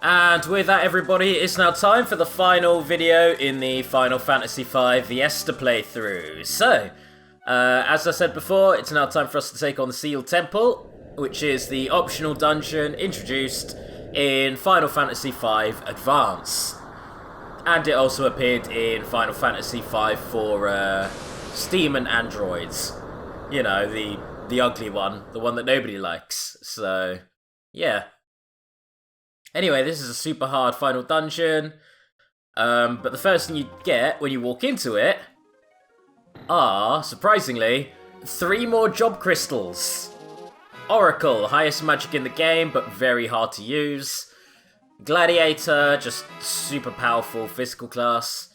And with that, everybody, it's now time for the final video in the Final Fantasy V Fiesta playthrough. So, as I said before, it's now time for us to take on the Sealed Temple, which is the optional dungeon introduced in Final Fantasy V Advance. And it also appeared in Final Fantasy V for Steam and Androids. You know, the ugly one, the one that nobody likes. So, yeah. Anyway, this is a super hard final dungeon, but the first thing you get when you walk into it are, surprisingly, 3 more job crystals. Oracle, highest magic in the game, but very hard to use. Gladiator, just super powerful physical class.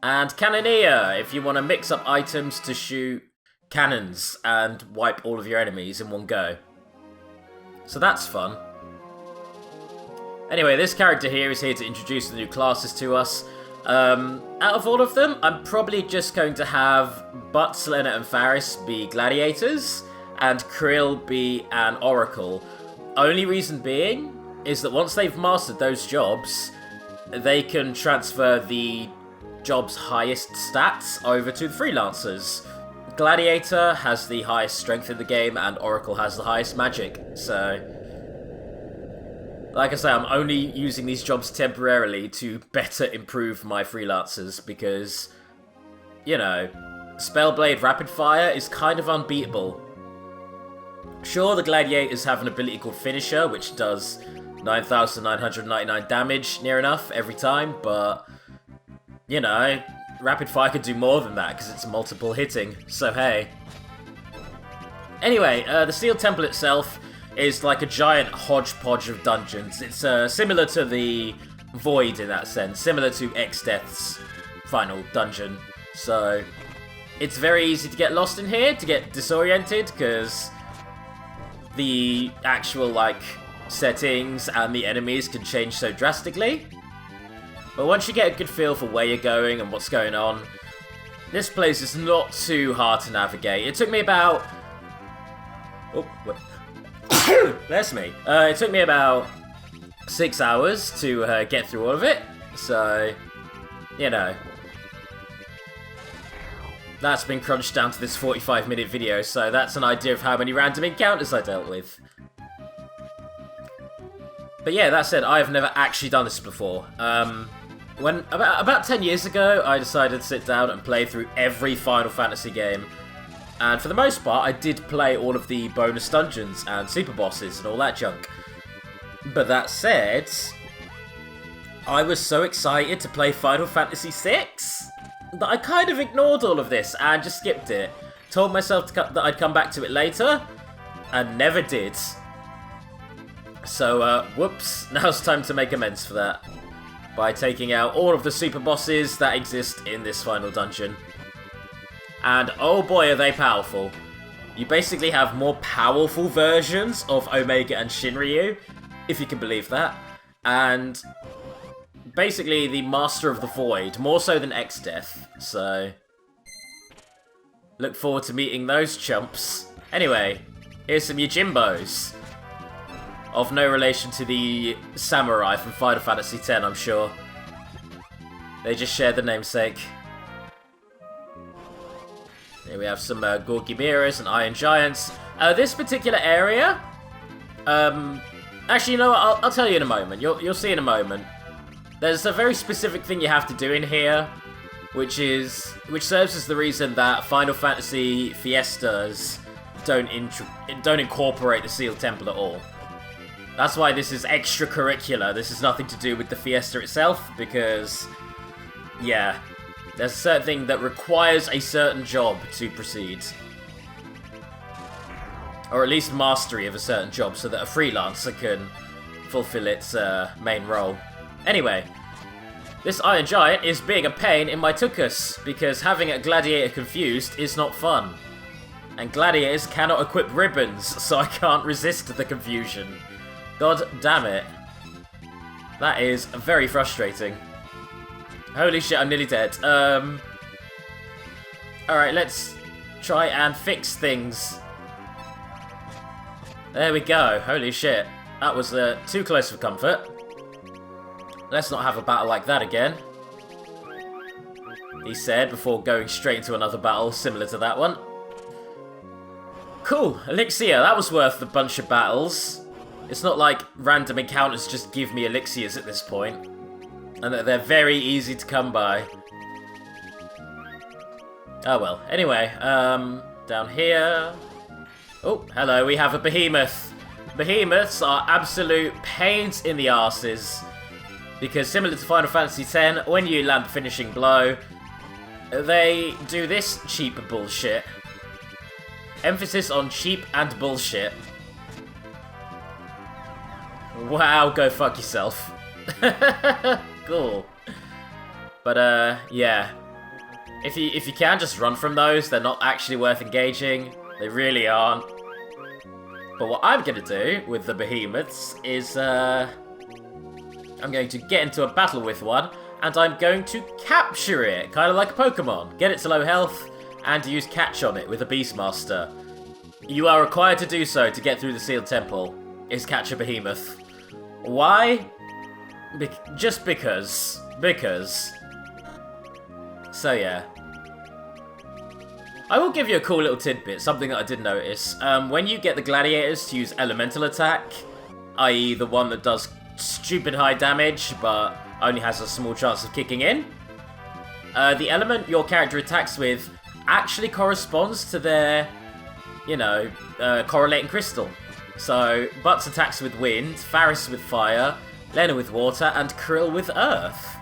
And Cannoneer, if you want to mix up items to shoot cannons and wipe all of your enemies in one go. So that's fun. Anyway, this character here is here to introduce the new classes to us. Out of all of them, I'm probably just going to have Butts, Lena, and Faris be gladiators, and Krill be an oracle. Only reason being is that once they've mastered those jobs, they can transfer the job's highest stats over to the freelancers. Gladiator has the highest strength in the game, and Oracle has the highest magic, so... Like I say, I'm only using these jobs temporarily to better improve my freelancers because, you know, Spellblade-Rapid Fire is kind of unbeatable. Sure, the gladiators have an ability called Finisher, which does 9,999 damage near enough every time, but, you know, Rapid Fire could do more than that because it's multiple hitting, so hey. Anyway, the Sealed Temple itself is like a giant hodgepodge of dungeons. It's similar to the Void in that sense, similar to X-Death's final dungeon. So, it's very easy to get lost in here, to get disoriented, because the actual, like, settings and the enemies can change so drastically. But once you get a good feel for where you're going and what's going on, this place is not too hard to navigate. It took me about... Oh, wait. Bless me. It took me about 6 hours to get through all of it, so, you know. That's been crunched down to this 45-minute video, so that's an idea of how many random encounters I dealt with. But yeah, that said, I've never actually done this before. When about 10 years ago, I decided to sit down and play through every Final Fantasy game. And for the most part, I did play all of the bonus dungeons and super bosses and all that junk. But that said, I was so excited to play Final Fantasy VI that I kind of ignored all of this and just skipped it. Told myself that I'd come back to it later, and never did. So, whoops, now it's time to make amends for that. By taking out all of the super bosses that exist in this final dungeon. And oh boy are they powerful. You basically have more powerful versions of Omega and Shinryu, if you can believe that. And basically the Master of the Void, more so than X-Death, so... Look forward to meeting those chumps. Anyway, here's some Yojimbos. Of no relation to the samurai from Final Fantasy X, I'm sure. They just share the namesake. Here we have some Gorgimeras and Iron Giants. This particular area... actually, you know what? I'll tell you in a moment. You'll see in a moment. There's a very specific thing you have to do in here, which serves as the reason that Final Fantasy Fiestas don't incorporate the Sealed Temple at all. That's why this is extracurricular. This has nothing to do with the Fiesta itself, because... yeah. There's a certain thing that requires a certain job to proceed. Or at least mastery of a certain job, so that a freelancer can fulfill its main role. Anyway, this Iron Giant is being a pain in my tuchus, because having a gladiator confused is not fun. And gladiators cannot equip ribbons, so I can't resist the confusion. God damn it. That is very frustrating. Holy shit, I'm nearly dead. Alright, let's try and fix things. There we go. Holy shit. That was too close for comfort. Let's not have a battle like that again. He said before going straight into another battle similar to that one. Cool, Elixir, that was worth a bunch of battles. It's not like random encounters just give me elixirs at this point. And that they're very easy to come by. Oh well, anyway, down here... Oh, hello, we have a behemoth. Behemoths are absolute pains in the arses. Because similar to Final Fantasy X, when you land the finishing blow, they do this cheap bullshit. Emphasis on cheap and bullshit. Wow, go fuck yourself. Cool. But, yeah. If you can, just run from those. They're not actually worth engaging. They really aren't. But what I'm going to do with the behemoths is, I'm going to get into a battle with one, and I'm going to capture it, kind of like a Pokemon. Get it to low health, and use catch on it with a Beastmaster. You are required to do so to get through the Sealed Temple, is catch a behemoth. Why? Just because. Because. So yeah. I will give you a cool little tidbit, something that I did notice. When you get the gladiators to use elemental attack, i.e. the one that does stupid high damage, but only has a small chance of kicking in, the element your character attacks with actually corresponds to their, you know, correlating crystal. So, Butts attacks with wind, Faris with fire, Lena with water, and Krill with earth.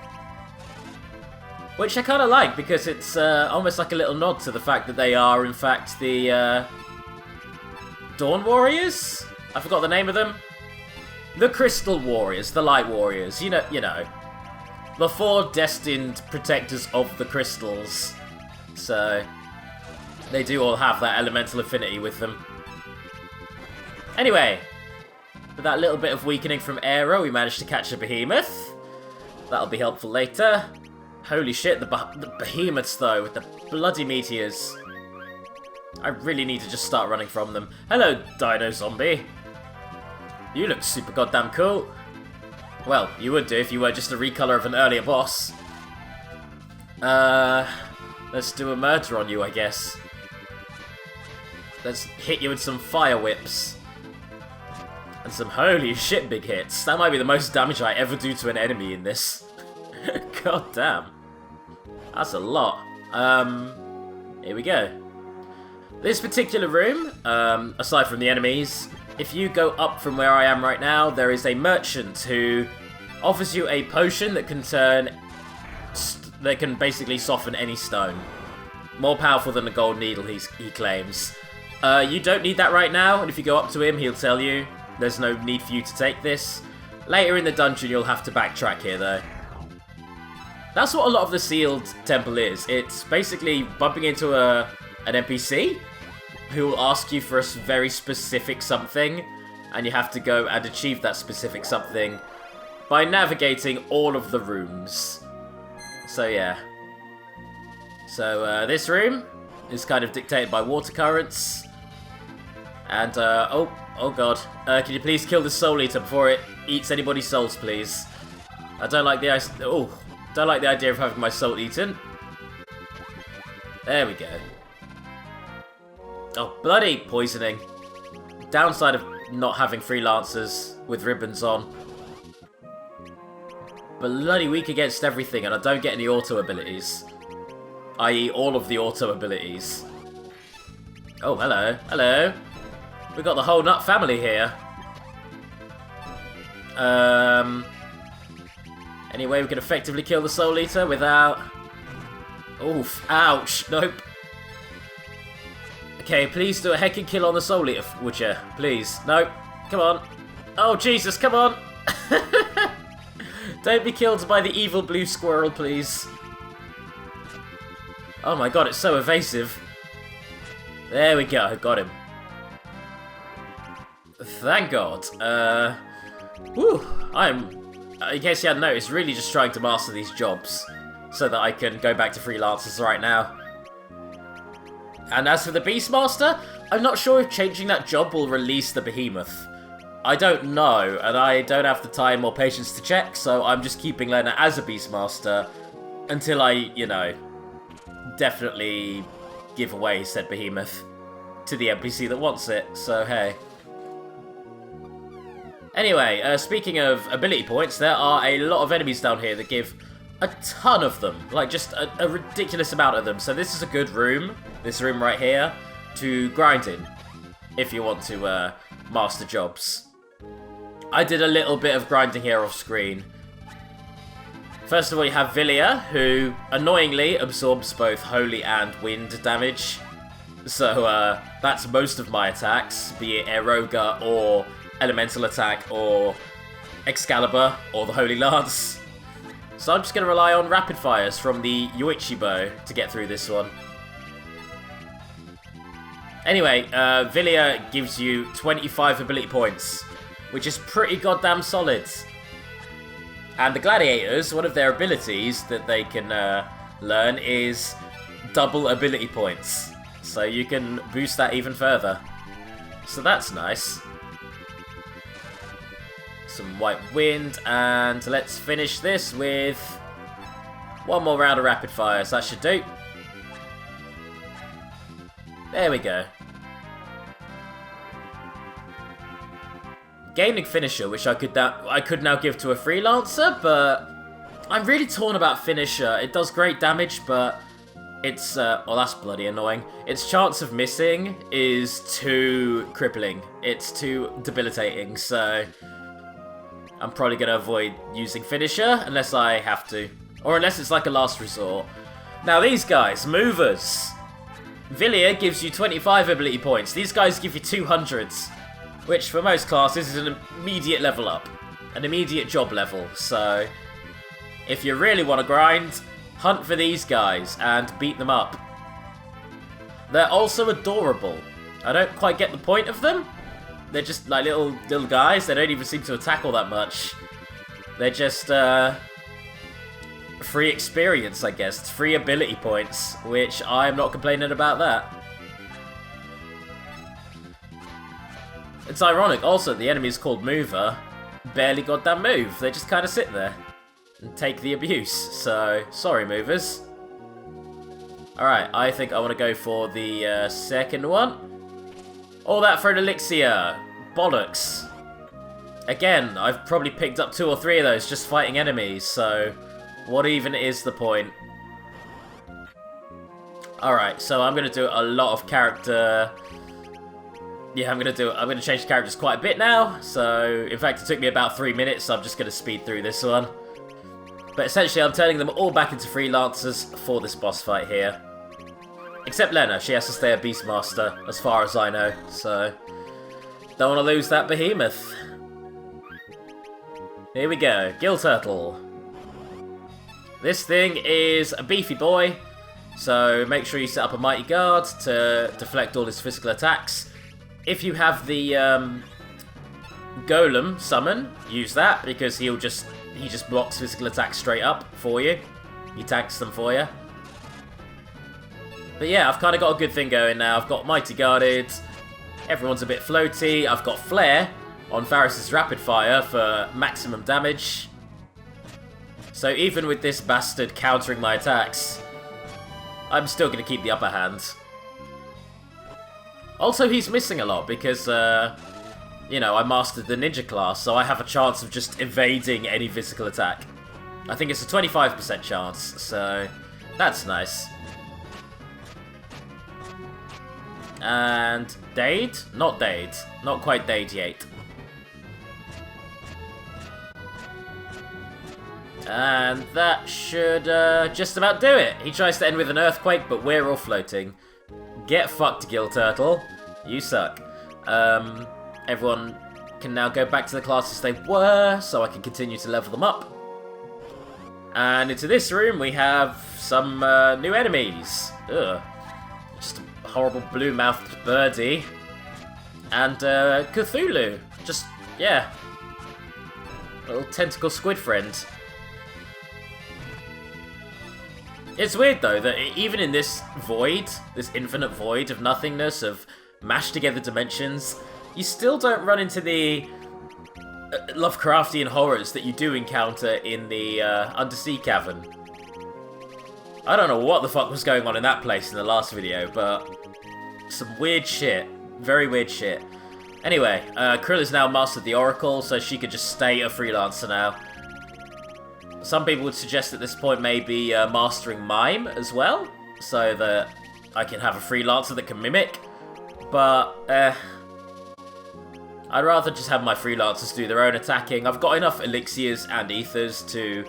Which I kind of like, because it's almost like a little nod to the fact that they are, in fact, the Dawn Warriors? I forgot the name of them. The Crystal Warriors, the Light Warriors, you know. The 4 destined protectors of the crystals. So, they do all have that elemental affinity with them. Anyway, with that little bit of weakening from Aero, we managed to catch a behemoth. That'll be helpful later. Holy shit, the behemoths though, with the bloody meteors. I really need to just start running from them. Hello, Dino Zombie. You look super goddamn cool. Well, you would do if you were just a recolor of an earlier boss. Let's do a murder on you, I guess. Let's hit you with some fire whips. And some holy shit big hits. That might be the most damage I ever do to an enemy in this. God damn. That's a lot. Here we go. This particular room, aside from the enemies, if you go up from where I am right now, there is a merchant who offers you a potion that can that can basically soften any stone. More powerful than a gold needle, he claims. You don't need that right now, and if you go up to him, he'll tell you there's no need for you to take this. Later in the dungeon, you'll have to backtrack here, though. That's what a lot of the Sealed Temple is. It's basically bumping into an NPC who will ask you for a very specific something, and you have to go and achieve that specific something by navigating all of the rooms. So yeah. So this room is kind of dictated by water currents. And, oh god. Can you please kill the Soul Eater before it eats anybody's souls, please? I don't like the don't like the idea of having my soul eaten. There we go. Oh, bloody poisoning. Downside of not having freelancers with ribbons on. Bloody weak against everything, and I don't get any auto abilities. I.e. all of the auto abilities. Oh, hello. Hello. We've got the whole nut family here. Any way we can effectively kill the Soul Eater without... Oof. Ouch. Nope. Okay, please do a heckin' kill on the Soul Eater, would you? Please. Nope. Come on. Oh, Jesus, come on. Don't be killed by the evil blue squirrel, please. Oh my god, it's so evasive. There we go, got him. Thank god. Whew, in case you hadn't noticed, really just trying to master these jobs so that I can go back to freelancers right now. And as for the Beastmaster, I'm not sure if changing that job will release the behemoth. I don't know, and I don't have the time or patience to check, so I'm just keeping Lena as a Beastmaster until I, you know, definitely give away said behemoth to the NPC that wants it, so hey. Anyway, speaking of ability points, there are a lot of enemies down here that give a ton of them, like just a ridiculous amount of them, so this is a good room, this room right here, to grind in, if you want to master jobs. I did a little bit of grinding here off screen. First of all, you have Villia, who annoyingly absorbs both holy and wind damage. So that's most of my attacks, be it Aeroga or Elemental Attack or Excalibur or the Holy Lance. So I'm just going to rely on Rapid Fires from the Yoichi Bow to get through this one. Anyway, Villia gives you 25 ability points, which is pretty goddamn solid. And the Gladiators, one of their abilities that they can learn is double ability points. So you can boost that even further. So that's nice. Some White Wind, and let's finish this with one more round of Rapid Fires. That should do. There we go. Gaining Finisher, which I could now give to a Freelancer, but I'm really torn about Finisher. It does great damage, but it's, well, that's bloody annoying. Its chance of missing is too crippling. It's too debilitating, so I'm probably going to avoid using Finisher unless I have to. Or unless it's like a last resort. Now these guys, Movers. Villia gives you 25 ability points. These guys give you 200s. Which for most classes is an immediate level up. An immediate job level. So if you really want to grind, hunt for these guys and beat them up. They're also adorable. I don't quite get the point of them. They're just like little guys. They don't even seem to attack all that much. They're just free experience, I guess. It's free ability points, which I'm not complaining about that. It's ironic also the enemies called Mover barely goddamn move. They just kind of sit there and take the abuse. So, sorry Movers. Alright, I think I want to go for the second one. All that for an elixir. Bollocks. Again, I've probably picked up 2 or 3 of those just fighting enemies, so what even is the point? Alright, so I'm going to do a lot of character... Yeah, I'm going to change the characters quite a bit now, so in fact it took me about 3 minutes, so I'm just going to speed through this one. But essentially I'm turning them all back into Freelancers for this boss fight here. Except Lena, she has to stay a Beastmaster, as far as I know, so don't want to lose that behemoth. Here we go, Gill Turtle. This thing is a beefy boy, so make sure you set up a Mighty Guard to deflect all his physical attacks. If you have the Golem summon, use that, because he just blocks physical attacks straight up for you. He tanks them for you. But yeah, I've kind of got a good thing going now. I've got Mighty Guarded, everyone's a bit floaty. I've got Flare on Varys' Rapid Fire for maximum damage. So even with this bastard countering my attacks, I'm still going to keep the upper hand. Also, he's missing a lot because, you know, I mastered the ninja class, so I have a chance of just evading any physical attack. I think it's a 25% chance, so that's nice. And Dade? Not Dade. Not quite Dade yet. And that should just about do it. He tries to end with an earthquake, but we're all floating. Get fucked, Gill Turtle. You suck. Everyone can now go back to the classes they were, so I can continue to level them up. And into this room we have some new enemies. Ugh. Just a horrible blue-mouthed birdie. And Cthulhu. Just, yeah. A little tentacle squid friend. It's weird though that even in this void, this infinite void of nothingness, of mashed together dimensions, you still don't run into the Lovecraftian horrors that you do encounter in the undersea cavern. I don't know what the fuck was going on in that place in the last video, but some weird shit. Very weird shit. Anyway, Krill has now mastered the Oracle, so she could just stay a freelancer now. Some people would suggest at this point maybe mastering Mime as well, so that I can have a freelancer that can mimic. But, I'd rather just have my freelancers do their own attacking. I've got enough elixirs and ethers to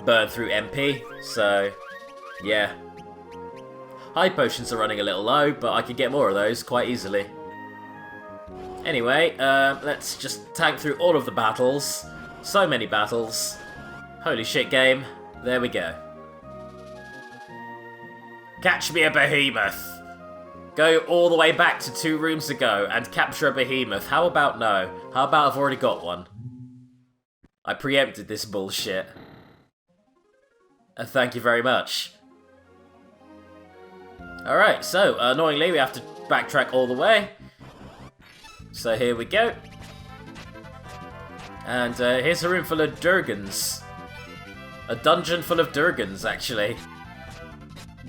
burn through MP, so yeah. High potions are running a little low, but I can get more of those quite easily. Anyway, let's just tank through all of the battles. So many battles. Holy shit, game. There we go. Catch me a behemoth. Go all the way back to 2 rooms ago and capture a behemoth. How about no? How about I've already got one? I preempted this bullshit. And thank you very much. Alright, so, annoyingly, we have to backtrack all the way. So here we go. And here's a room full of Durgans. A dungeon full of Durgans, actually.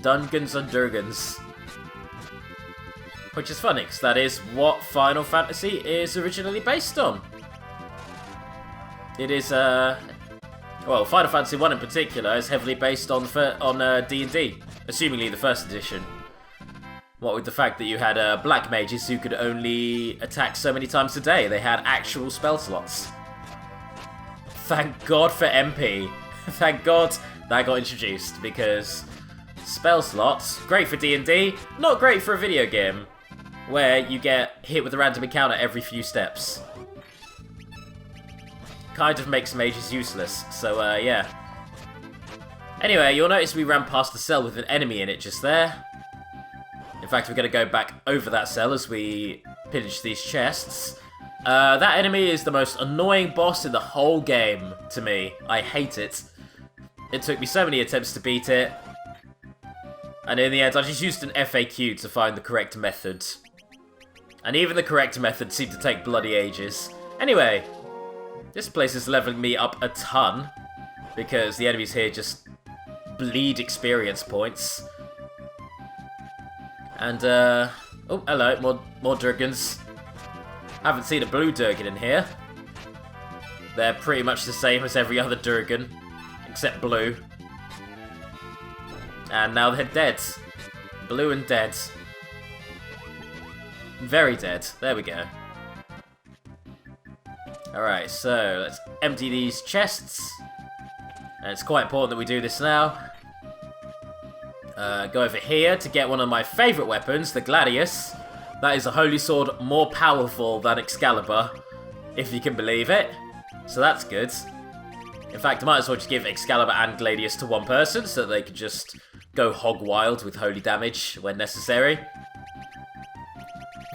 Dungans and Durgans. Which is funny, because that is what Final Fantasy is originally based on. It is, well, Final Fantasy 1 in particular is heavily based on D&D, assumingly the first edition. What with the fact that you had black mages who could only attack so many times a day. They had actual spell slots. Thank God for MP. Thank God that got introduced, because spell slots, great for D&D, not great for a video game, where you get hit with a random encounter every few steps. Kind of makes mages useless, so yeah. Anyway, you'll notice we ran past the cell with an enemy in it just there. In fact, we're going to go back over that cell as we pillage these chests. That enemy is the most annoying boss in the whole game to me. I hate it. It took me so many attempts to beat it. And in the end, I just used an FAQ to find the correct method. And even the correct method seemed to take bloody ages. Anyway, this place is leveling me up a ton, because the enemies here just bleed experience points. And, oh, hello, more Durgans. Haven't seen a blue Durgan in here. They're pretty much the same as every other Durgan, except blue. And now they're dead. Blue and dead. Very dead. There we go. Alright, so let's empty these chests. And it's quite important that we do this now. Go over here to get one of my favourite weapons, the Gladius. That is a holy sword more powerful than Excalibur, if you can believe it. So that's good. In fact, I might as well just give Excalibur and Gladius to one person, so that they can just go hog wild with holy damage when necessary.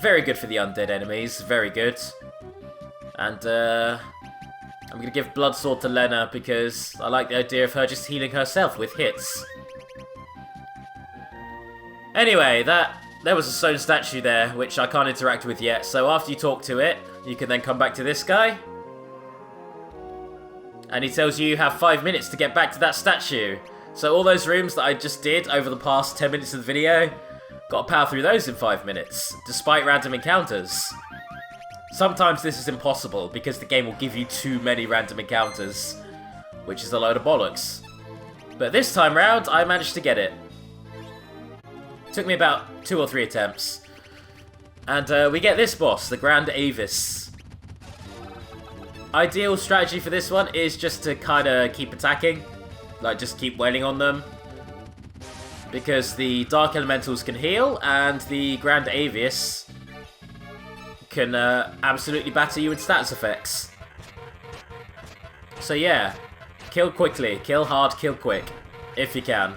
Very good for the undead enemies, very good. And I'm going to give Bloodsword to Lena because I like the idea of her just healing herself with hits. Anyway, there was a stone statue there, which I can't interact with yet, so after you talk to it, you can then come back to this guy. And he tells you have 5 minutes to get back to that statue. So all those rooms that I just did over the past 10 minutes of the video, got to power through those in 5 minutes, despite random encounters. Sometimes this is impossible, because the game will give you too many random encounters, which is a load of bollocks. But this time round, I managed to get it. Took me about 2 or 3 attempts. And we get this boss, the Grand Avis. Ideal strategy for this one is just to kind of keep attacking. Like, just keep wailing on them. Because the Dark Elementals can heal, and the Grand Avis can absolutely batter you with stats effects. So yeah, kill quickly, kill hard, kill quick, if you can.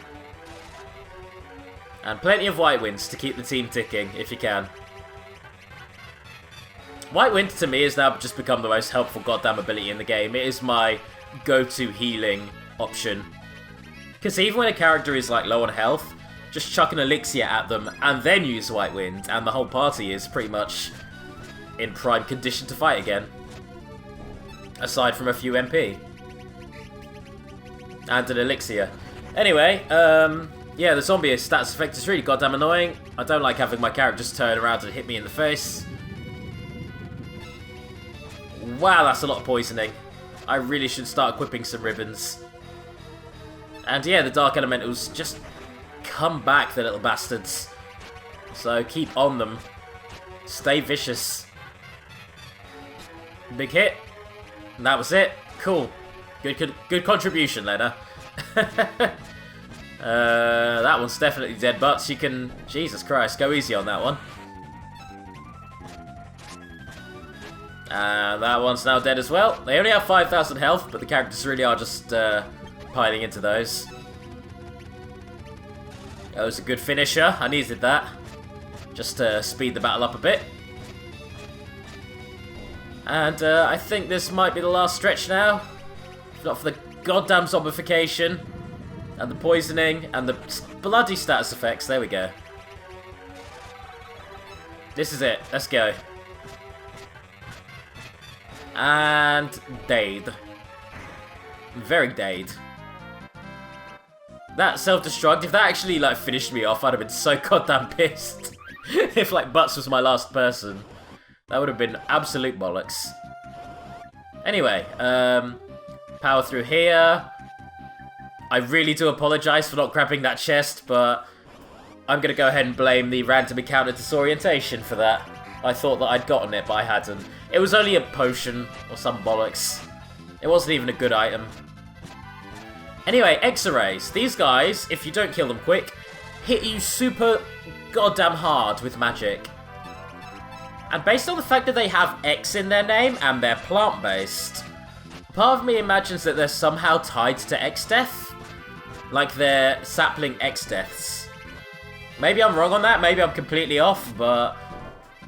And plenty of White Winds to keep the team ticking, if you can. White Wind, to me, has now just become the most helpful goddamn ability in the game. It is my go-to healing option. Because even when a character is, like, low on health, just chuck an elixir at them and then use White Wind, and the whole party is pretty much in prime condition to fight again. Aside from a few MP. And an elixir. Anyway, yeah, the zombie stats effect is really goddamn annoying. I don't like having my character just turn around and hit me in the face. Wow, that's a lot of poisoning. I really should start equipping some ribbons. And yeah, the Dark Elementals just come back, the little bastards. So keep on them. Stay vicious. Big hit. And that was it. Cool. Good contribution, Lena. That one's definitely dead, but she can... Jesus Christ, go easy on that one. That one's now dead as well. They only have 5,000 health, but the characters really are just piling into those. That was a good finisher. I needed that. Just to speed the battle up a bit. And I think this might be the last stretch now. If not for the goddamn zombification. And the poisoning. And the bloody status effects. There we go. This is it. Let's go. And Dade. Very Dade. That self-destruct, if that actually like finished me off, I'd have been so goddamn pissed. If like Butts was my last person. That would have been absolute bollocks. Anyway, power through here. I really do apologise for not grabbing that chest, but I'm going to go ahead and blame the random encounter disorientation for that. I thought that I'd gotten it, but I hadn't. It was only a potion or some bollocks. It wasn't even a good item. Anyway, X-Rays. These guys, if you don't kill them quick, hit you super goddamn hard with magic. And based on the fact that they have X in their name and they're plant-based, part of me imagines that they're somehow tied to X-Death. Like they're sapling X-Deaths. Maybe I'm wrong on that, maybe I'm completely off, but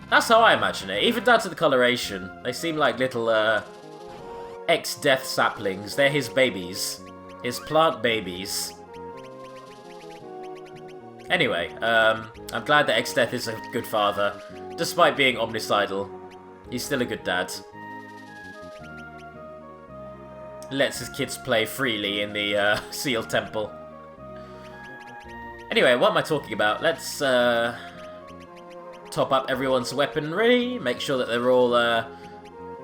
that's how I imagine it. Even down to the coloration. They seem like little X-Death saplings. They're his babies. His plant babies. Anyway, I'm glad that X-Death is a good father. Despite being omnicidal, he's still a good dad. Lets his kids play freely in the Seal Temple. Anyway, what am I talking about? Let's top up everyone's weaponry. Make sure that they're all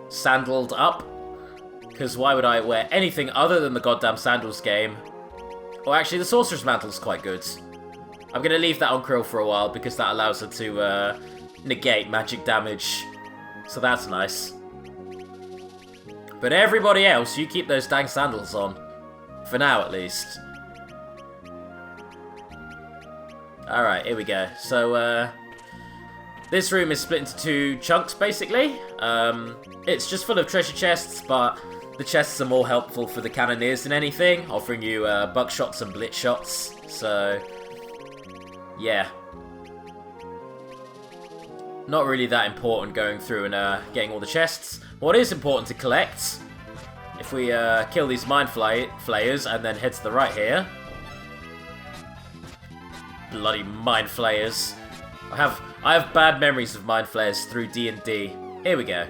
sandaled up. Because why would I wear anything other than the goddamn sandals game? Or actually, the Sorcerer's Mantle's quite good. I'm going to leave that on Krill for a while because that allows her to negate magic damage. So that's nice. But everybody else, you keep those dang sandals on. For now, at least. Alright, here we go. So, this room is split into two chunks, basically. It's just full of treasure chests, but the chests are more helpful for the cannoneers than anything, offering you buckshots and blitz shots. So, yeah. Not really that important going through and getting all the chests. What is important to collect, if we kill these mind flayers and then head to the right here. Bloody mind flayers. I have bad memories of mind flayers through D&D. Here we go.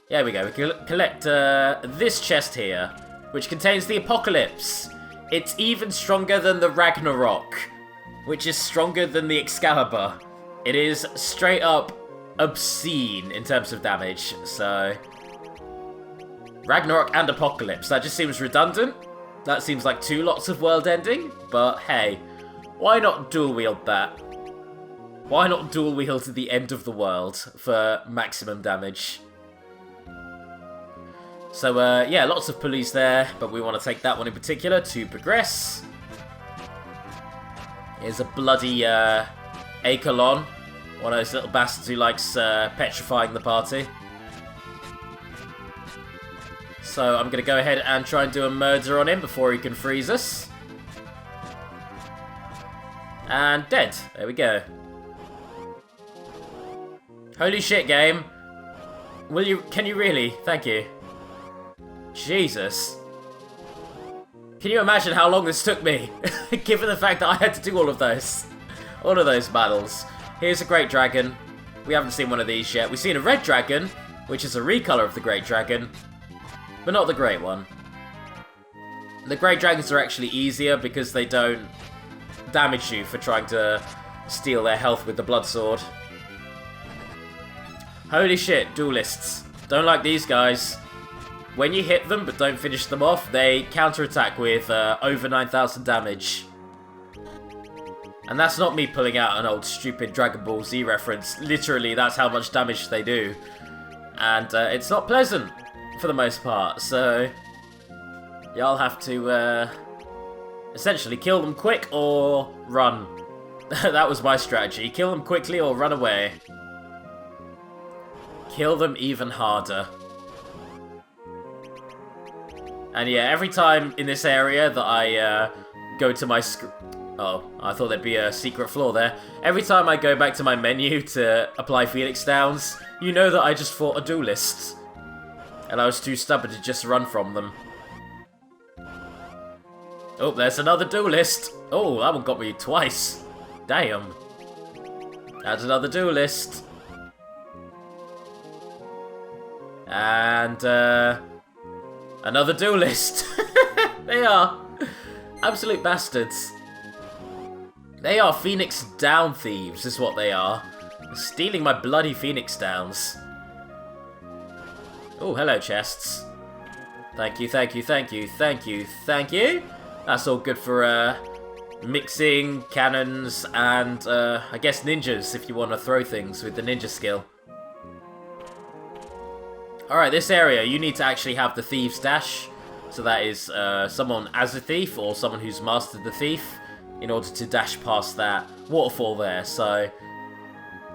There we go. We collect this chest here, which contains the Apocalypse. It's even stronger than the Ragnarok, which is stronger than the Excalibur. It is straight up obscene in terms of damage, so... Ragnarok and Apocalypse. That just seems redundant. That seems like two lots of world ending, but hey, why not dual wield that? Why not dual wield to the end of the world for maximum damage? So, yeah, lots of pulleys there, but we want to take that one in particular to progress. Here's a bloody Acolon, one of those little bastards who likes petrifying the party. So I'm going to go ahead and try and do a murder on him before he can freeze us. And dead. There we go. Holy shit, game. Can you really? Thank you. Jesus. Can you imagine how long this took me? Given the fact that I had to do all of those. All of those battles. Here's a great dragon. We haven't seen one of these yet. We've seen a red dragon, which is a recolor of the Great Dragon, but not the Great one. The Great Dragons are actually easier because they don't damage you for trying to steal their health with the Blood Sword. Holy shit, duelists. Don't like these guys. When you hit them but don't finish them off, they counterattack with over 9,000 damage. And that's not me pulling out an old stupid Dragon Ball Z reference. Literally, that's how much damage they do. And it's not pleasant for the most part, so y'all have to essentially kill them quick or run. That was my strategy. Kill them quickly or run away. Kill them even harder. And yeah, every time in this area that I go to my oh, I thought there'd be a secret floor there. Every time I go back to my menu to apply Phoenix Downs, you know that I just fought a duelist. And I was too stubborn to just run from them. Oh, there's another duelist. Oh, that one got me twice. Damn. That's another duelist. And, another duelist. They are absolute bastards. They are Phoenix Down thieves, is what they are. Stealing my bloody Phoenix Downs. Oh, hello, chests. Thank you, thank you, thank you, thank you, thank you. That's all good for, mixing cannons and, I guess ninjas, if you want to throw things with the ninja skill. Alright, this area, you need to actually have the Thieves' Dash. So that is someone as a thief or someone who's mastered the thief in order to dash past that waterfall there. So,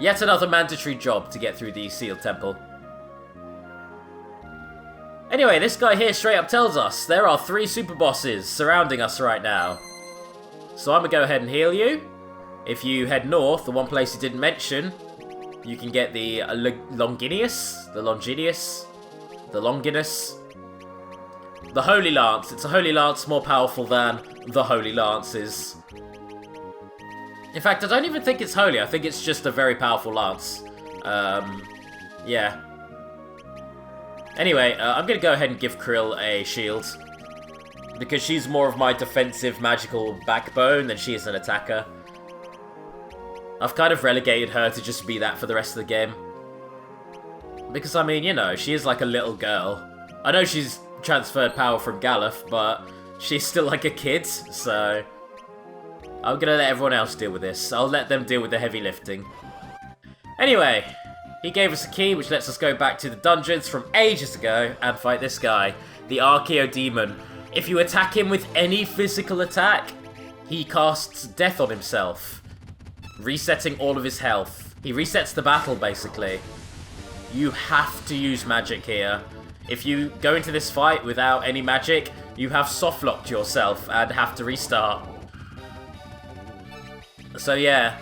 yet another mandatory job to get through the Sealed Temple. Anyway, this guy here straight up tells us there are 3 super bosses surrounding us right now. So I'm going to go ahead and heal you. If you head north, the one place he didn't mention, you can get the Longinus, the Holy Lance. It's a Holy Lance more powerful than the Holy Lances. In fact, I don't even think it's holy. I think it's just a very powerful lance. Yeah. Anyway, I'm going to go ahead and give Krill a shield. Because she's more of my defensive magical backbone than she is an attacker. I've kind of relegated her to just be that for the rest of the game. Because, I mean, you know, she is like a little girl. I know she's transferred power from Galuf, but she's still like a kid, so I'm gonna let everyone else deal with this. I'll let them deal with the heavy lifting. Anyway, he gave us a key, which lets us go back to the dungeons from ages ago and fight this guy, the Archaeodemon. If you attack him with any physical attack, he casts death on himself, resetting all of his health. He resets the battle, basically. You have to use magic here. If you go into this fight without any magic, you have soft-locked yourself and have to restart. So yeah,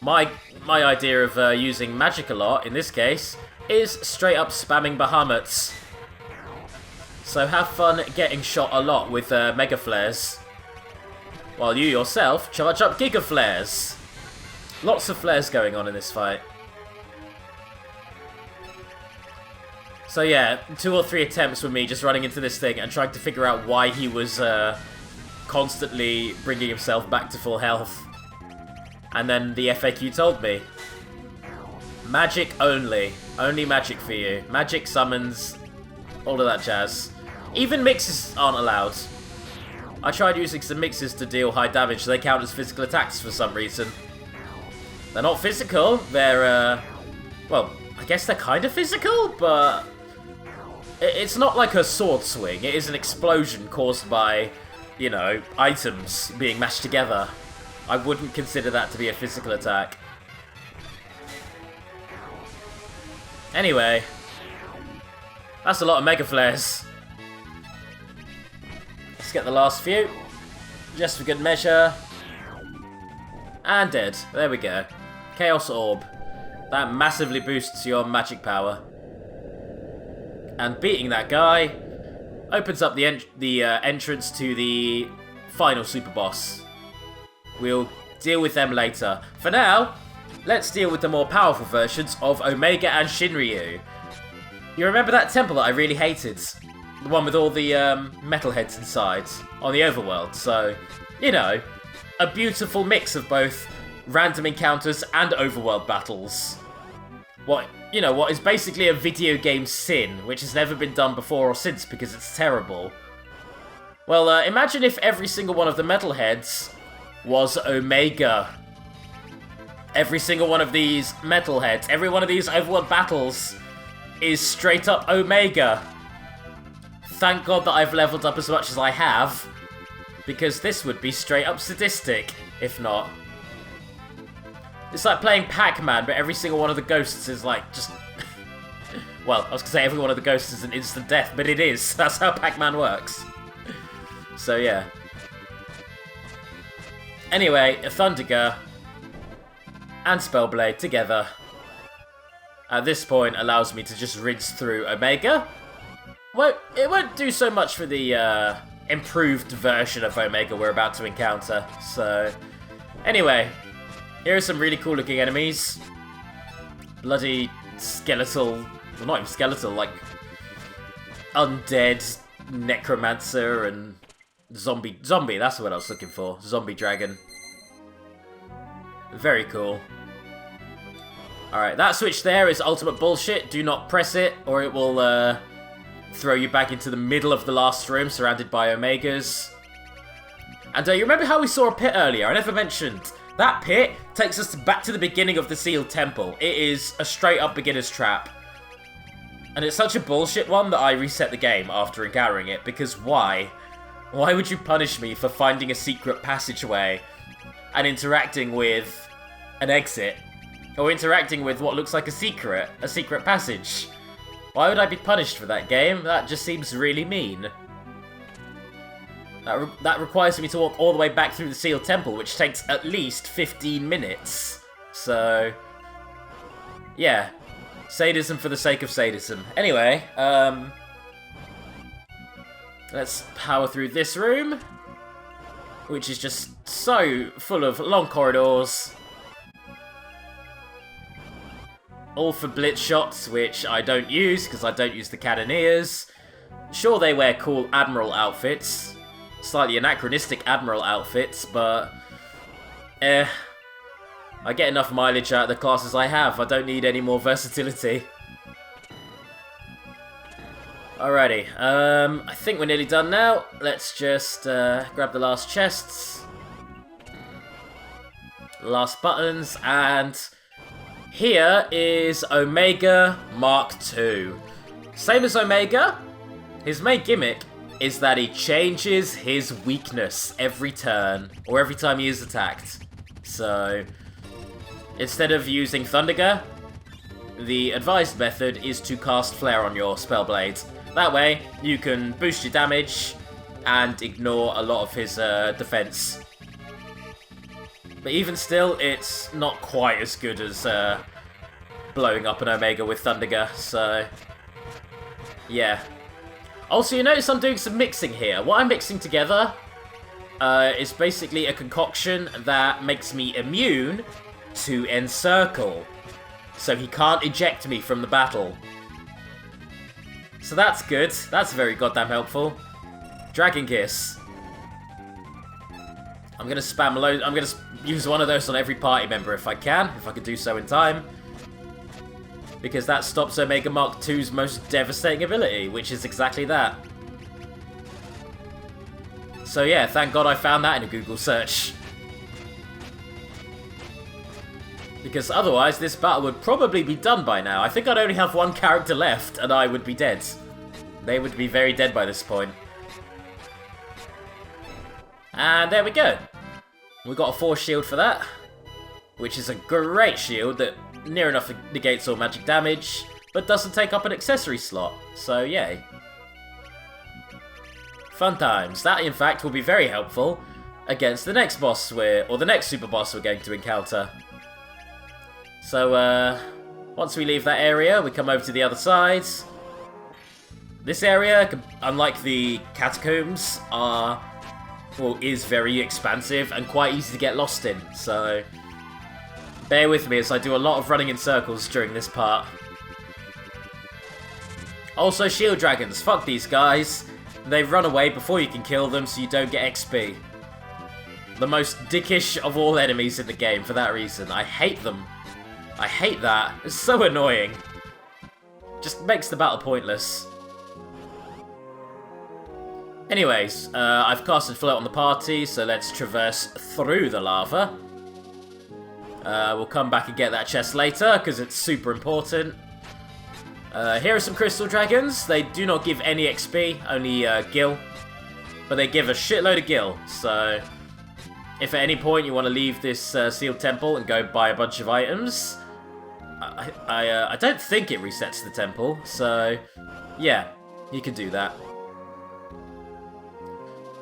my idea of using magic a lot, in this case, is straight up spamming Bahamut's. So have fun getting shot a lot with Mega Flares, while you yourself charge up Giga Flares. Lots of flares going on in this fight. So yeah, 2 or 3 attempts with me just running into this thing and trying to figure out why he was constantly bringing himself back to full health. And then the FAQ told me, magic only. Only magic for you. Magic summons, all of that jazz. Even mixes aren't allowed. I tried using some mixes to deal high damage, so they count as physical attacks for some reason. They're not physical, they're, well, I guess they're kind of physical, but it's not like a sword swing. It is an explosion caused by, you know, items being mashed together. I wouldn't consider that to be a physical attack. Anyway, that's a lot of Mega Flares. Let's get the last few, just for good measure. And dead. There we go. Chaos Orb. That massively boosts your magic power. And beating that guy opens up the entrance to the final super boss. We'll deal with them later. For now, let's deal with the more powerful versions of Omega and Shinryu. You remember that temple that I really hated? The one with all the metal heads inside on the overworld. So, you know, a beautiful mix of both random encounters and overworld battles. What is basically a video game sin, which has never been done before or since because it's terrible. Well, imagine if every single one of the metalheads was Omega. Every single one of these metalheads, every one of these overworld battles is straight up Omega. Thank God that I've leveled up as much as I have, because this would be straight up sadistic, if not. It's like playing Pac-Man, but every single one of the ghosts is like just... Well, I was gonna say every one of the ghosts is an instant death, but it is. That's how Pac-Man works. So yeah. Anyway, Thunderer and Spellblade together at this point allows me to just rinse through Omega. Well, it won't do so much for the improved version of Omega we're about to encounter. So, anyway, here are some really cool looking enemies. Bloody skeletal, well, not even skeletal, like undead necromancer and zombie, that's what I was looking for. Zombie dragon. Very cool. Alright, that switch there is ultimate bullshit. Do not press it, or it will throw you back into the middle of the last room, surrounded by Omegas. And you remember how we saw a pit earlier? I never mentioned. That pit takes us back to the beginning of the sealed temple. It is a straight up beginner's trap. And it's such a bullshit one that I reset the game after encountering it, because why? Why would you punish me for finding a secret passageway and interacting with an exit? Or interacting with what looks like a secret passage? Why would I be punished for that, game? That just seems really mean. That requires me to walk all the way back through the sealed temple, which takes at least 15 minutes. So, yeah. Sadism for the sake of sadism. Anyway, let's power through this room, which is just so full of long corridors. All for blitz shots, which I don't use, because I don't use the cannoneers. Sure, they wear cool Admiral outfits. Slightly anachronistic Admiral outfits, but... I get enough mileage out of the classes I have. I don't need any more versatility. Alrighty, I think we're nearly done now. Let's just grab the last chests. Last buttons, and... here is Omega Mark II. Same as Omega, his main gimmick is that he changes his weakness every turn, or every time he is attacked. So, instead of using Thunderer, the advised method is to cast Flare on your Spellblade. That way, you can boost your damage and ignore a lot of his defense. But even still, it's not quite as good as blowing up an Omega with Thunderer, so... yeah. Also, you notice I'm doing some mixing here. What I'm mixing together is basically a concoction that makes me immune to Encircle. So he can't eject me from the battle. So that's good. That's very goddamn helpful. Dragon Kiss. I'm gonna spam loads. I'm gonna use one of those on every party member if I can do so in time. Because that stops Omega Mark II's most devastating ability, which is exactly that. So yeah, thank God I found that in a Google search. Because otherwise, this battle would probably be done by now. I think I'd only have one character left, and I would be dead. They would be very dead by this point. And there we go. We got a force shield for that, which is a great shield that near enough negates all magic damage, but doesn't take up an accessory slot, so yay. Fun times. That, in fact, will be very helpful against the next boss or the next super boss we're going to encounter. So, once we leave that area, we come over to the other side. This area, unlike the catacombs, is very expansive and quite easy to get lost in, so bear with me as I do a lot of running in circles during this part. Also, shield dragons. Fuck these guys. They run away before you can kill them, so you don't get XP. The most dickish of all enemies in the game for that reason. I hate them. I hate that. It's so annoying. Just makes the battle pointless. Anyways, I've casted Float on the party, so let's traverse through the lava. We'll come back and get that chest later, because it's super important. Here are some crystal dragons. They do not give any XP, only gil. But they give a shitload of gil, so if at any point you want to leave this sealed temple and go buy a bunch of items, I don't think it resets the temple, so yeah, you can do that.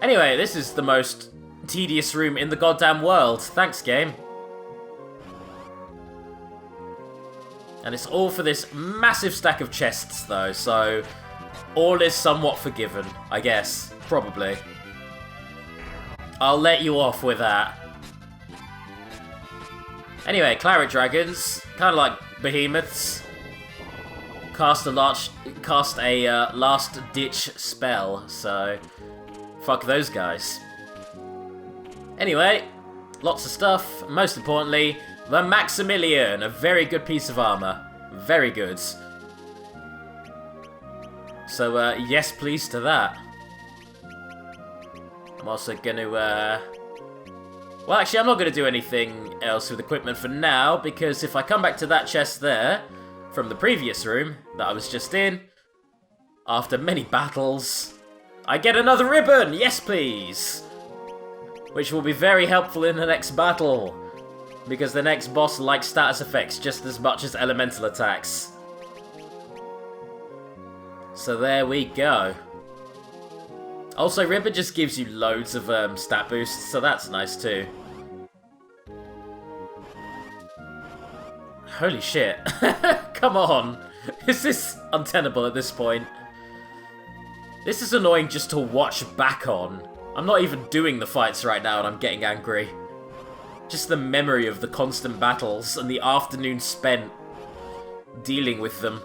Anyway, this is the most tedious room in the goddamn world. Thanks, game. And it's all for this massive stack of chests, though, so all is somewhat forgiven, I guess. Probably. I'll let you off with that. Anyway, claret dragons, kind of like behemoths, cast a last-ditch spell, so fuck those guys. Anyway, lots of stuff. Most importantly, the Maximilian, a very good piece of armor. Very good. So, yes please to that. I'm also gonna, well, actually, I'm not gonna do anything else with equipment for now, because if I come back to that chest there, from the previous room that I was just in, after many battles, I get another ribbon! Yes please! Which will be very helpful in the next battle, because the next boss likes status effects just as much as elemental attacks. So there we go. Also, ribbon just gives you loads of stat boosts, so that's nice too. Holy shit. Come on. Is this untenable at this point? This is annoying just to watch back on. I'm not even doing the fights right now and I'm getting angry. Just the memory of the constant battles and the afternoon spent dealing with them.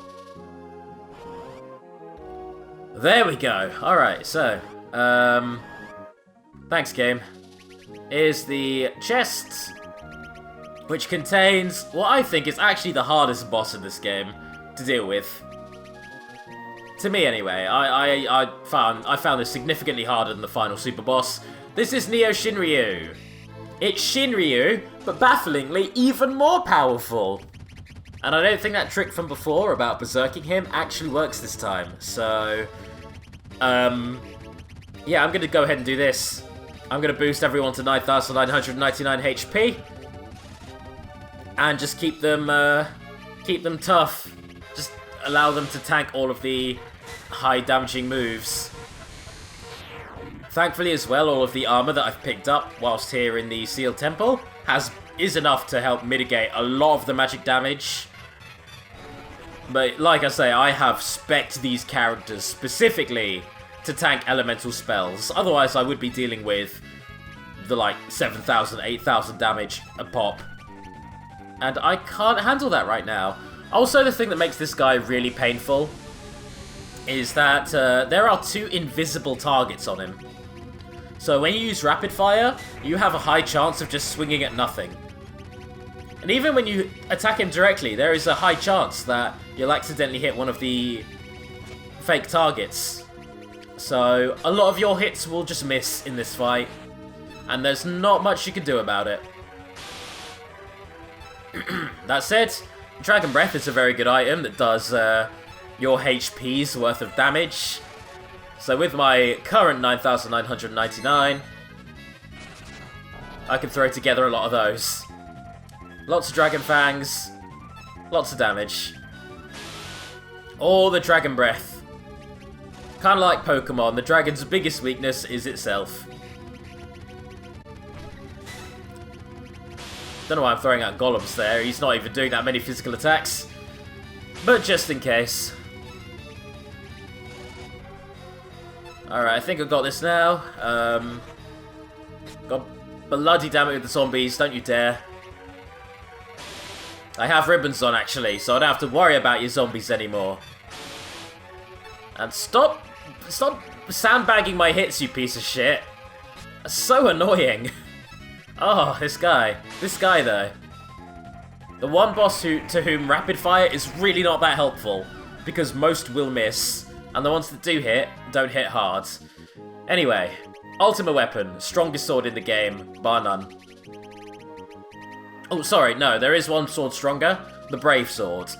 There we go. Alright, so, thanks, game. Here's the chest, which contains what I think is actually the hardest boss in this game to deal with. To me, anyway. I found this significantly harder than the final super boss. This is Neo Shinryu. It's Shinryu, but bafflingly even more powerful. And I don't think that trick from before about berserking him actually works this time. So, yeah, I'm gonna go ahead and do this. I'm gonna boost everyone to 9,999 HP. And just keep them tough. Just allow them to tank all of the high damaging moves. Thankfully as well, all of the armor that I've picked up whilst here in the Sealed Temple is enough to help mitigate a lot of the magic damage. But like I say, I have spec'd these characters specifically to tank elemental spells. Otherwise I would be dealing with the like 7,000, 8,000 damage a pop. And I can't handle that right now. Also, the thing that makes this guy really painful is that there are 2 invisible targets on him. So when you use rapid fire, you have a high chance of just swinging at nothing. And even when you attack him directly, there is a high chance that you'll accidentally hit one of the fake targets. So a lot of your hits will just miss in this fight, and there's not much you can do about it. That said, Dragon Breath is a very good item that does your HP's worth of damage. So with my current 9,999, I can throw together a lot of those. Lots of Dragon Fangs, lots of damage. All the Dragon Breath. Kind of like Pokemon, the dragon's biggest weakness is itself. Don't know why I'm throwing out golems there, he's not even doing that many physical attacks. But just in case. Alright, I think I've got this now. God bloody damn it with the zombies, don't you dare. I have ribbons on actually, so I don't have to worry about your zombies anymore. And stop sandbagging my hits, you piece of shit. That's so annoying. Oh, this guy. This guy, though. The one boss to whom rapid fire is really not that helpful, because most will miss, and the ones that do hit, don't hit hard. Anyway, ultimate weapon, strongest sword in the game, bar none. Oh, sorry, no, there is one sword stronger, the Brave Sword.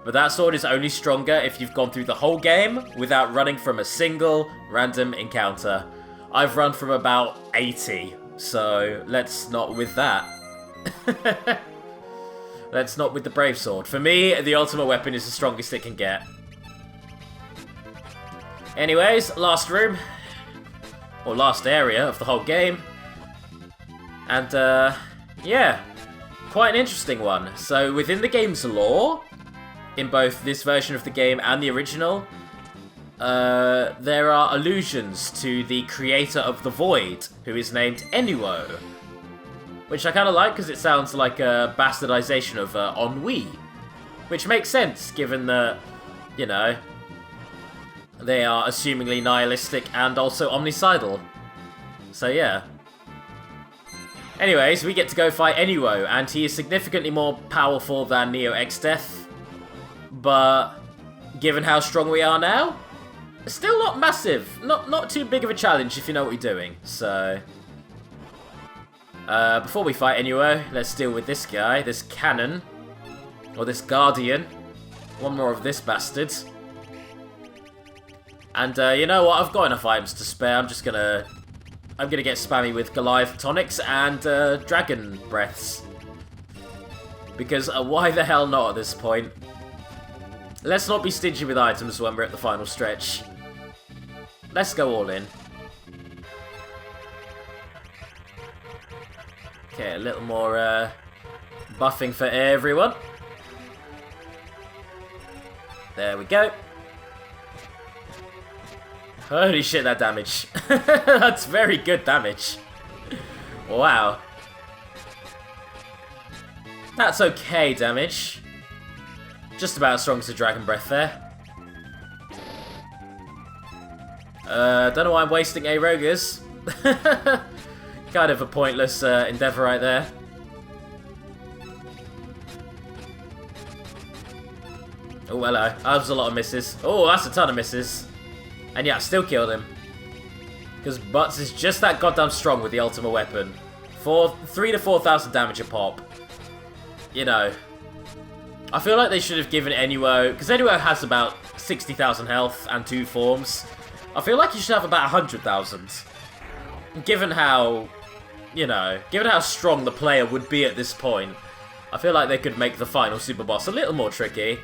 But that sword is only stronger if you've gone through the whole game without running from a single random encounter. I've run from about 80, so let's not with that. Let's not with the Brave Sword. For me, the ultimate weapon is the strongest it can get. Anyways, last room. Or last area of the whole game. And, yeah. Quite an interesting one. So, within the game's lore, in both this version of the game and the original, there are allusions to the creator of the Void, who is named Enuo. Which I kind of like, because it sounds like a bastardization of Ennui. Which makes sense, given that, you know, they are assumingly nihilistic and also omnicidal. So yeah. Anyways, we get to go fight Enuo, and he is significantly more powerful than Neo X-Death. But, given how strong we are now, still not massive. Not too big of a challenge if you know what you're doing, so... before we fight Enuo, let's deal with this guy, this cannon. Or this guardian. One more of this bastard. And, you know what, I've got enough items to spare, I'm gonna get spammy with Goliath tonics and, dragon breaths. Because, why the hell not at this point? Let's not be stingy with items when we're at the final stretch. Let's go all in. Okay, a little more buffing for everyone. There we go. Holy shit, that damage. That's very good damage. Wow. That's okay damage. Just about as strong as the Dragon Breath there. Don't know why I'm wasting A-Rogers. Kind of a pointless endeavour right there. Oh, hello. That was a lot of misses. Oh, that's a ton of misses. And yeah, I still killed him. Because Butts is just that goddamn strong with the ultimate weapon. 3,000 to 4,000 damage a pop. You know. I feel like they should have given Enuo... Because Enuo has about 60,000 health and 2 forms. I feel like he should have about 100,000. Given how... You know, given how strong the player would be at this point, I feel like they could make the final super boss a little more tricky.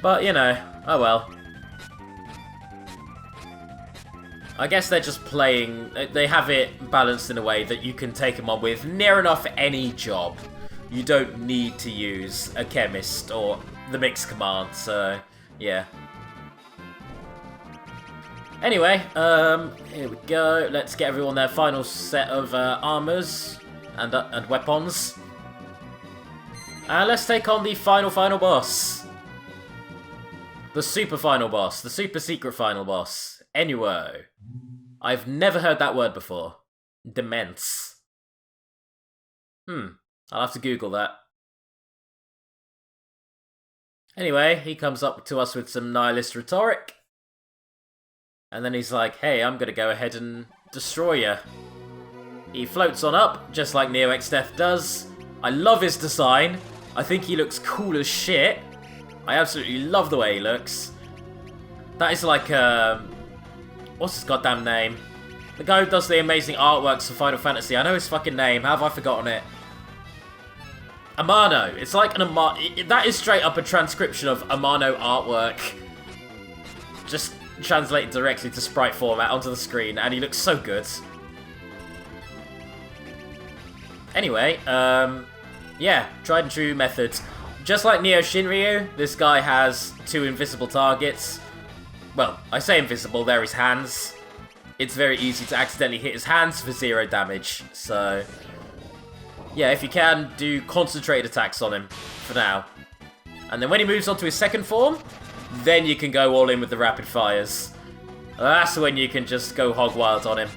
But, you know, oh well. I guess they're just playing... They have it balanced in a way that you can take him on with near enough any job. You don't need to use a chemist or the mix command, so yeah. Anyway, here we go. Let's get everyone their final set of armors and weapons. And let's take on the final boss. The super final boss. The super secret final boss. Enuo. I've never heard that word before. Demence. I'll have to Google that. Anyway, he comes up to us with some nihilist rhetoric. And then he's like, hey, I'm gonna go ahead and destroy you. He floats on up, just like Neo X-Death does. I love his design. I think he looks cool as shit. I absolutely love the way he looks. That is like, what's his goddamn name? The guy who does the amazing artworks for Final Fantasy. I know his fucking name. How have I forgotten it? Amano. It's like an Amano. That is straight up a transcription of Amano artwork. Just translated directly to sprite format onto the screen, and he looks so good. Anyway, yeah, tried and true method. Just like Neo Shinryu, this guy has 2 invisible targets. Well, I say invisible, they're his hands. It's very easy to accidentally hit his hands for 0 damage, so... yeah, if you can, do concentrated attacks on him, for now. And then when he moves on to his second form, then you can go all in with the rapid fires. That's when you can just go hog wild on him.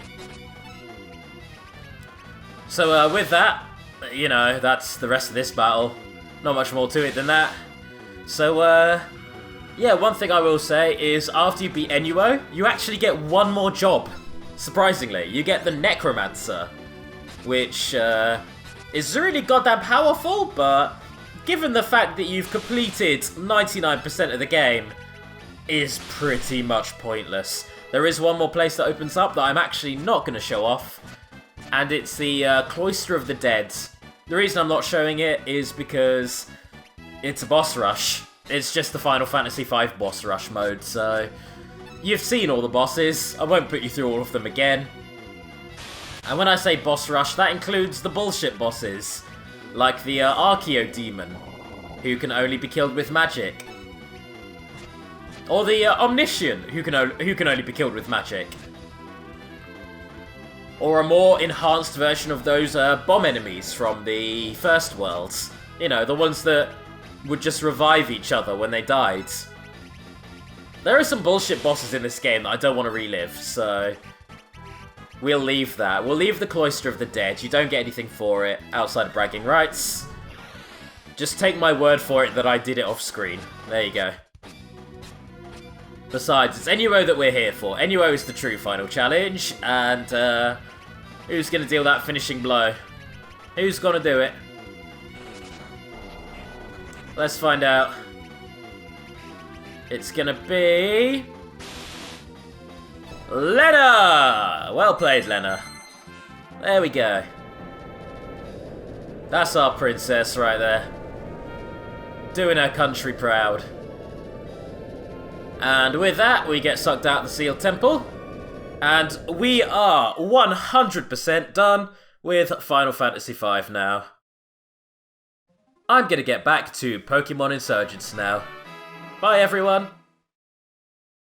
So with that, you know, that's the rest of this battle. Not much more to it than that. So yeah, one thing I will say is after you beat Enuo, you actually get one more job. Surprisingly, you get the Necromancer, which is really goddamn powerful, but given the fact that you've completed 99% of the game, is pretty much pointless. There is one more place that opens up that I'm actually not going to show off, and it's the Cloister of the Dead. The reason I'm not showing it is because it's a boss rush. It's just the Final Fantasy V boss rush mode, so you've seen all the bosses. I won't put you through all of them again. And when I say boss rush, that includes the bullshit bosses, like the Archeo Demon, who can only be killed with magic. Or the Omniscient, who can only be killed with magic. Or a more enhanced version of those bomb enemies from the first worlds. You know, the ones that would just revive each other when they died. There are some bullshit bosses in this game that I don't want to relive, so we'll leave that. We'll leave the Cloister of the Dead. You don't get anything for it outside of bragging rights. Just take my word for it that I did it off screen. There you go. Besides, it's Enuo that we're here for. Enuo is the true final challenge, and who's going to deal that finishing blow? Who's going to do it? Let's find out. It's going to be Lena! Well played, Lena. There we go. That's our princess right there. Doing her country proud. And with that, we get sucked out of the Sealed Temple. And we are 100% done with Final Fantasy V now. I'm going to get back to Pokemon Insurgence now. Bye, everyone.